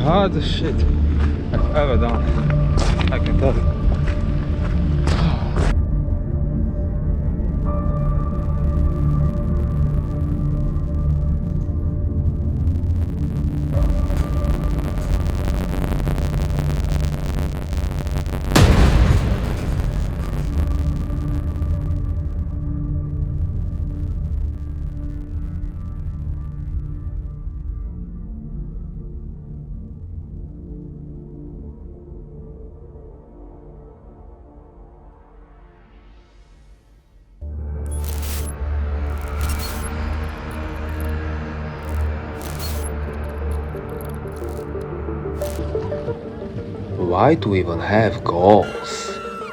hardest shit I've ever done, I can tell you. Why do we even have goals?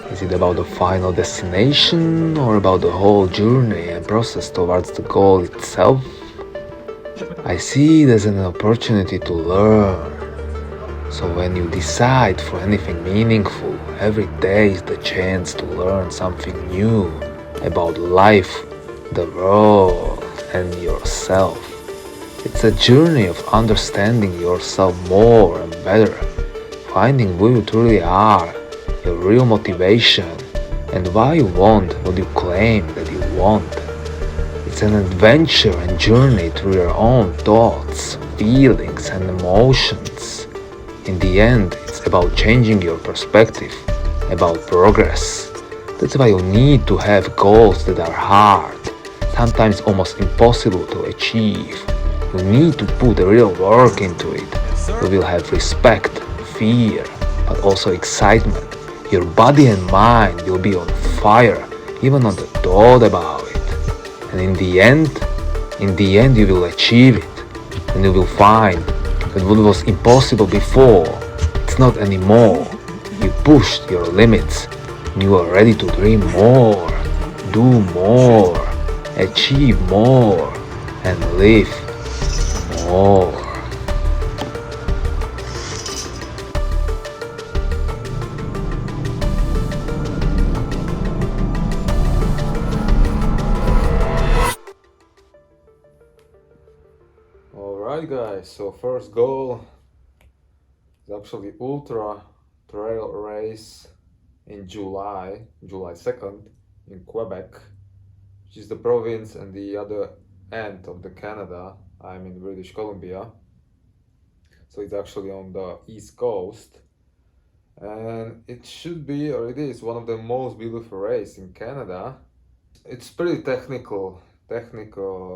Is it about the final destination or about the whole journey and process towards the goal itself? I see it as an opportunity to learn. So when you decide for anything meaningful, every day is the chance to learn something new about life, the world, and yourself. It's a journey of understanding yourself more and better, finding who you truly are, your real motivation, and why you want what you claim that you want. It's an adventure and journey through your own thoughts, feelings, and emotions. In the end, it's about changing your perspective, about progress. That's why you need to have goals that are hard, sometimes almost impossible to achieve. You need to put real work into it. You will have respect, fear, but also excitement. Your body and mind will be on fire, even on the thought about it. And in the end you will achieve it. And you will find that what was impossible before, it's not anymore. You pushed your limits, and you are ready to dream more, do more, achieve more, and live more. Alright guys, so first goal is actually ultra trail race in July 2nd in Quebec, which is the province and the other end of the Canada. I'm in British Columbia, so it's actually on the east coast, and it should be, or it is, one of the most beautiful races in Canada. It's pretty technical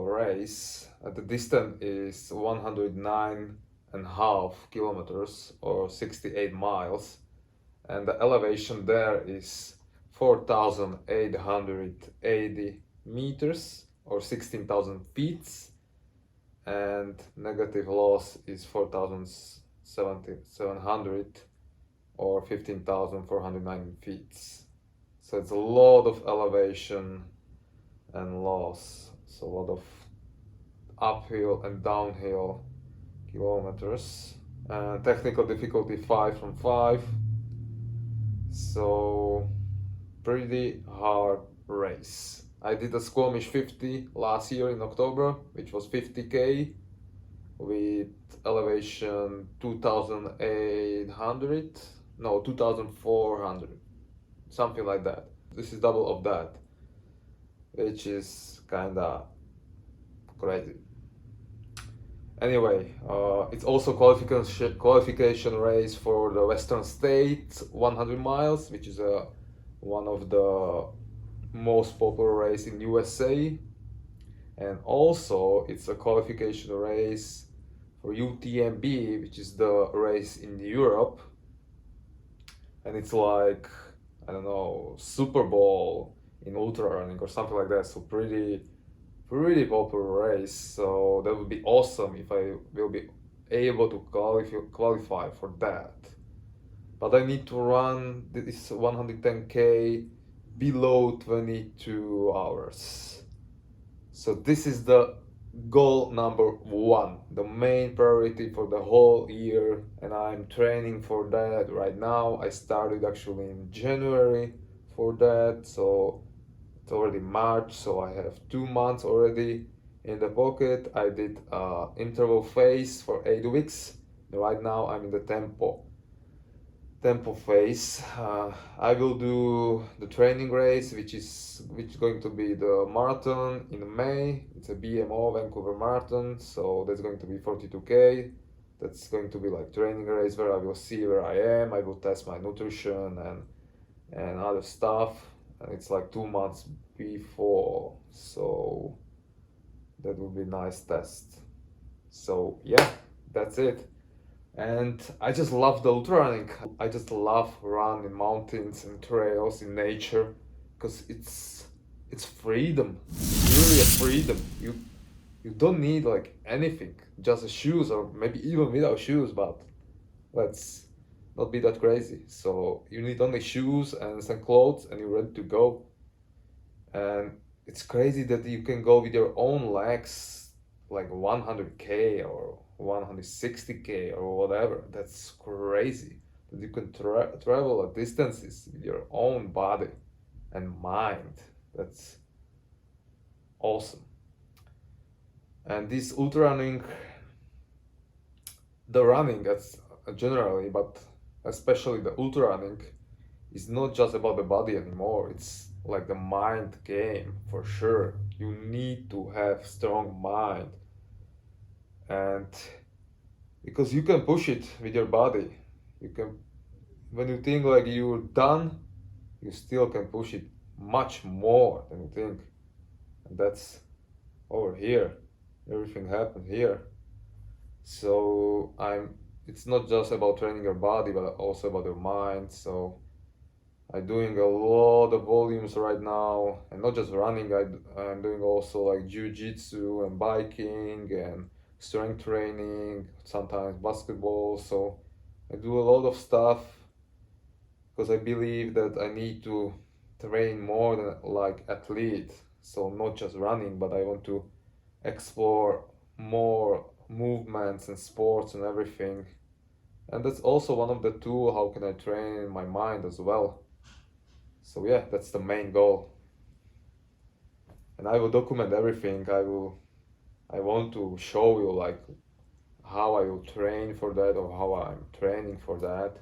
race. The distance is 109.5 kilometers or 68 miles, and the elevation there is 4,880 meters or 16,000 feet, and negative loss is 4,700 or 15,490 feet. So it's a lot of elevation and loss, so a lot of uphill and downhill kilometers. Technical difficulty 5 from 5, so pretty hard race. I did a Squamish 50 last year in October, which was 50k with elevation 2,800, no, 2,400, something like that. This is double of that, which is kinda crazy. Anyway, it's also qualification race for the Western States 100 miles, which is one of the most popular race in USA, and also it's a qualification race for UTMB, which is the race in Europe, and it's like, I don't know, Super Bowl in ultrarunning or something like that. So pretty popular race. So that would be awesome if I will be able to qualify for that. But I need to run this 110k below 22 hours. So this is the goal number one, the main priority for the whole year, and I'm training for that right now. I started actually in January for that, so it's already March, so I have 2 months already in the pocket. I did interval phase for 8 weeks, Right now I'm in the tempo phase. I will do the training race, which is going to be the marathon in May. It's a BMO Vancouver marathon, so that's going to be 42K. That's going to be like training race where I will see where I am. I will test my nutrition and other stuff. And it's like 2 months before, so that would be a nice test. So yeah, that's it. And I just love the ultra running. I just love run in mountains and trails in nature, because it's freedom. It's really a freedom. You don't need like anything, just a shoes, or maybe even without shoes, but let's not be that crazy. So you need only shoes and some clothes and you're ready to go. And it's crazy that you can go with your own legs like 100K or 160K or whatever. That's crazy that you can travel at distances with your own body and mind. That's awesome. And this ultra running, the running that's generally, but especially the ultra running, is not just about the body anymore. It's like the mind game for sure. You need to have strong mind, and because you can push it with your body. You can, when you think like you're done, you still can push it much more than you think. And that's over here. Everything happened here. So it's not just about training your body, but also about your mind. So I'm doing a lot of volumes right now, and not just running. I'm doing also like jiu-jitsu and biking and strength training, sometimes basketball. So I do a lot of stuff because I believe that I need to train more than like athlete. So not just running, but I want to explore more movements and sports and everything. And that's also one of the tools, how can I train my mind as well. So yeah, that's the main goal. And I will document everything. I want to show you like how I will train for that, or how I'm training for that.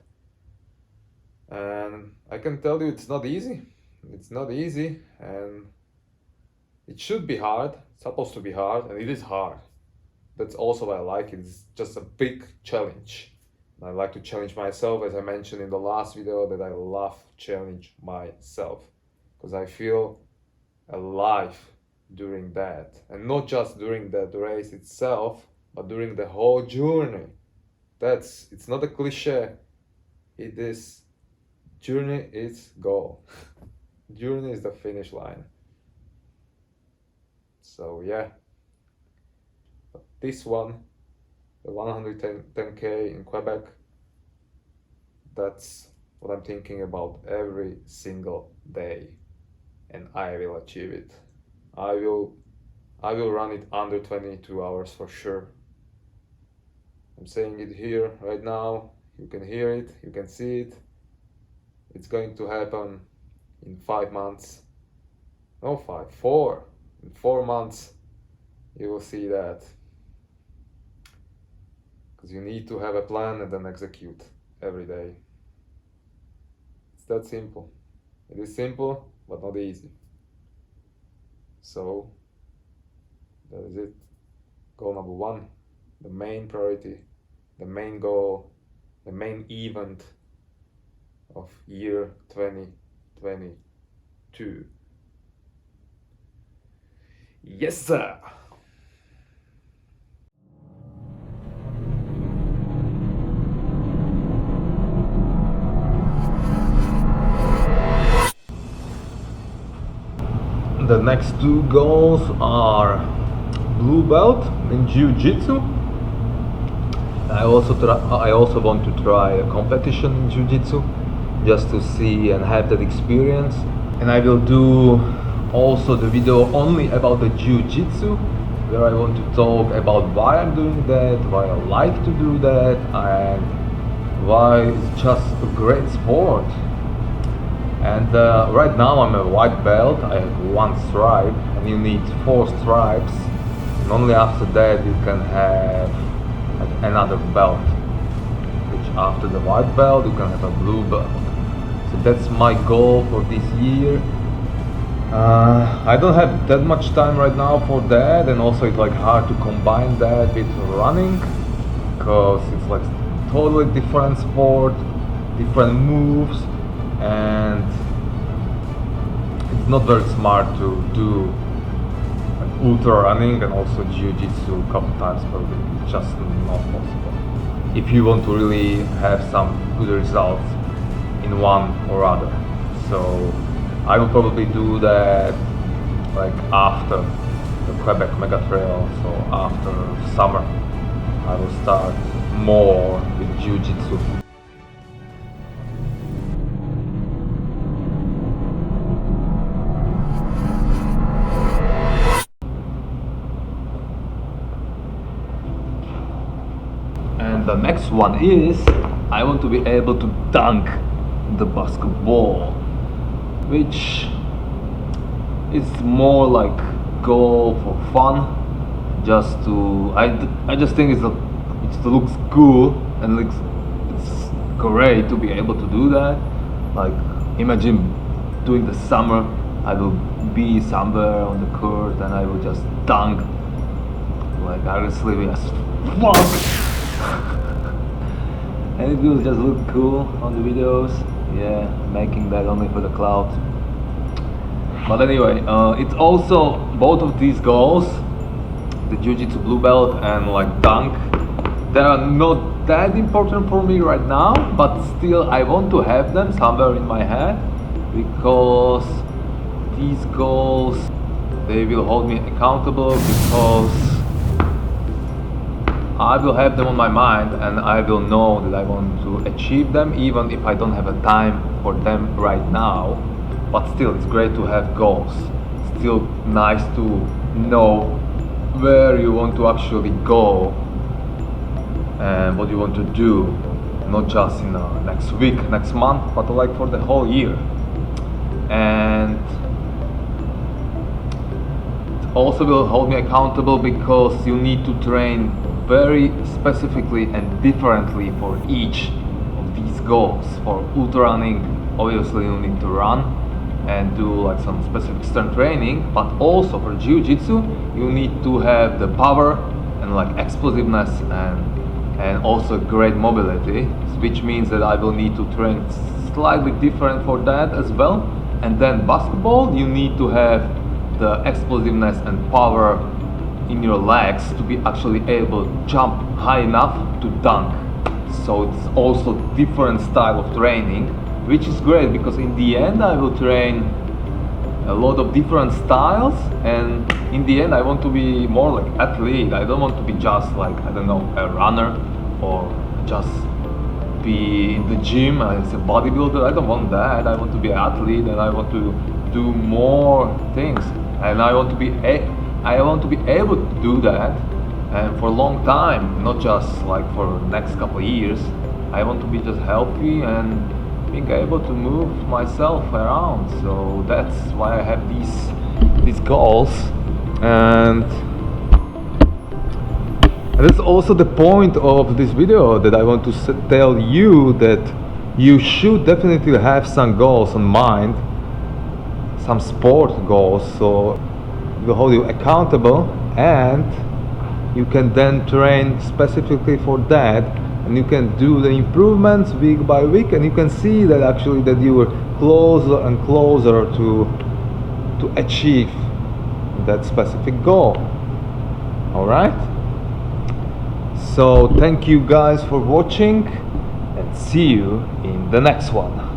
And I can tell you it's not easy. It's not easy, and it should be hard. It's supposed to be hard, and it is hard. That's also why I like it. It's just a big challenge. I like to challenge myself, as I mentioned in the last video, that I love challenge myself, because I feel alive during that. And not just during that race itself, but during the whole journey. It's not a cliche. It is, journey is goal. Journey is the finish line. So yeah, this one, the 110K in Quebec, that's what I'm thinking about every single day, and I will achieve it. I will run it under 22 hours for sure. I'm saying it here right now. You can hear it, you can see it. It's going to happen in 5 months. No, 4. In 4 months, you will see that. Because you need to have a plan and then execute every day. It's that simple. It is simple, but not easy. So, that is it. Goal number 1, the main priority, the main goal, the main event of year 2022. Yes, sir! The next 2 goals are blue belt in jiu-jitsu. I also want to try a competition in jiu-jitsu, just to see and have that experience. And I will do also the video only about the jiu-jitsu, where I want to talk about why I'm doing that, why I like to do that, and why it's just a great sport. And right now I'm a white belt. I have 1 stripe, and you need 4 stripes, and only after that you can have another belt. after the white belt you can have a blue belt. So that's my goal for this year. I don't have that much time right now for that, and also it's like hard to combine that with running because it's like totally different sport, different moves, and it's not very smart to do like ultra running and also jiu-jitsu a couple times per week. It's just not possible if you want to really have some good results in one or other. So I will probably do that like after the Quebecmegatrail, so after summer I will start more with jiu-jitsu. And the next one is I want to be able to dunk the basketball, which is more like goal for fun, just to I just think it looks cool and it's great to be able to do that. Like imagine during the summer I will be somewhere on the court and I will just dunk like aggressively as fuck. And it will just look cool on the videos. Yeah, making that only for the cloud. But anyway, it's also both of these goals, the jiu-jitsu blue belt and like dunk, they are not that important for me right now, but still I want to have them somewhere in my head, because these goals, they will hold me accountable, because I will have them on my mind and I will know that I want to achieve them even if I don't have a time for them right now. But still, it's great to have goals. Still nice to know where you want to actually go and what you want to do, not just in next week, next month, but like for the whole year. And it also will hold me accountable because you need to train very specifically and differently for each of these goals. For ultra running, obviously you need to run and do like some specific strength training, but also for jiu-jitsu you need to have the power and like explosiveness and also great mobility, which means that I will need to train slightly different for that as well. And then basketball, you need to have the explosiveness and power in your legs to be actually able to jump high enough to dunk. So it's also different style of training, which is great because in the end I will train a lot of different styles, and in the end I want to be more like athlete. I don't want to be just like, I don't know, a runner or just be in the gym as a bodybuilder. I don't want that. I want to be an athlete and I want to do more things, and I want to be able to do that and for a long time, not just like for the next couple of years. I want to be just healthy and being able to move myself around. So that's why I have these goals, and that's also the point of this video, that I want to tell you that you should definitely have some goals on mind, some sport goals, so it will hold you accountable and you can then train specifically for that, and you can do the improvements week by week, and you can see that actually that you are closer and closer to achieve that specific goal. All right, so thank you guys for watching and see you in the next one.